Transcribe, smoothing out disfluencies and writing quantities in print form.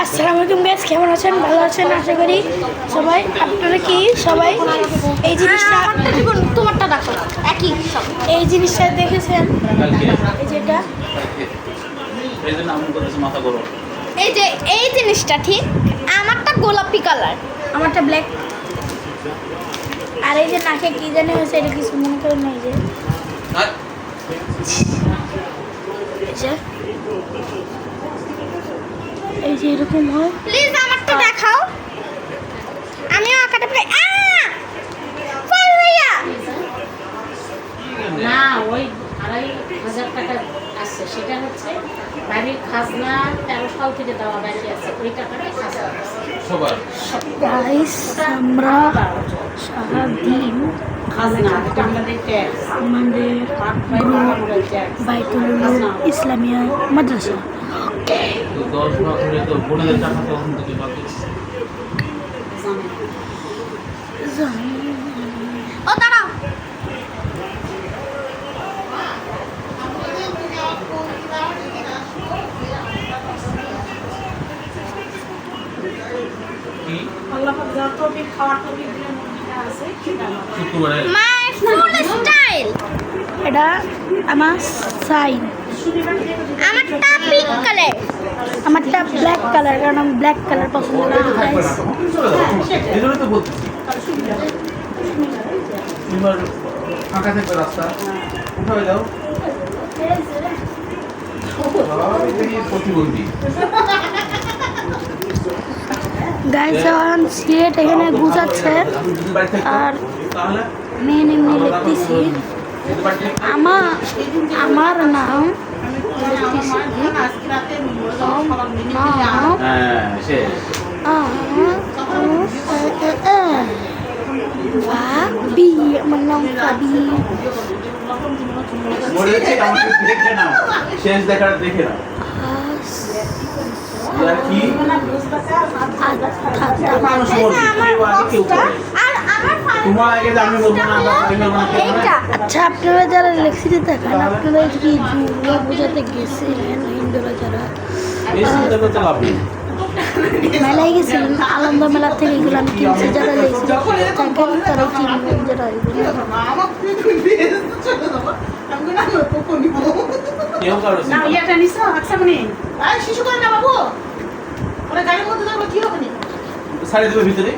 আসসালামু আলাইকুম গাইস, কেমন আছেন? ভালো আছেন আশা করি সবাই। আপনারা কি সবাই এই জিনিসটা তোমারটা দেখো একই সব এই জিনিসটা দেখেছেন? এই যেটা এই যে এই জিনিসটা ঠিক আমারটা গোলাপি কালার, আমারটা ব্ল্যাক। আর এই যে নাকে কি জানি হয়েছে, এটা কিছু মনে করেন না। এই যে এই যে এরকম হয়। প্লিজ আমারটা দেখাও। আমিও আঁকাটা প্রায় ভাইয়া না, ওই 2,500 টাকা আসছে, সেটা হচ্ছে বাড়ির খাজনা 13 সাল থেকে দেওয়া বাড়ি আছে, ওই টাকাটাই খাজনা গাইস, আমরা সারাদিন খাজনা আমাদের ট্যাক্স, আমাদের বাইতুল ইসলামিয়া মাদ্রাসা ও দাঁড়াও। মাই ফুল স্টাইল। এটা আমার সাইন। আমারটা পিঙ্ক কালার। আমারটা ব্ল্যাক কালার, কারণ আমি ব্ল্যাক কালার পছন্দ করি গাইস। ফাঁকা থাকবে রাস্তা, উঠাবে যাও প্রতিবন্ধী। গাইস, এখন সিলেট এখানে গুছাচ্ছে আর মেন এমনি লিখতেছি। আমার নাম ফাবি। আমার নাম ফাবি। শেষ দেখার দেখে নাও। কি মানুষ বলছে কেউ করে আর আমার তোমার আগে যে আমি বলবো না এইটা আচ্ছা, আপনারা যারা লেক্সিতে থাকেন, আপনারা কি দুর্গা পূজাতে গেছিলেন? হিন্দুরা যারা এই চিন্তা করতে লাভ নেই। মেলায় গেছিলেন, আনন্দ মেলা থেকে এগুলো আমি কিনছি। যারা লেক্সিতে থাকেন তারা কিনবেন, যারা কেউ কারো না, ইয়েটা নিছো আকসামনি শিশু করে না বাবু, ওরা গাড়ির মধ্যে যাবো কি হবে না সাড়ে দেবে ভিতরে।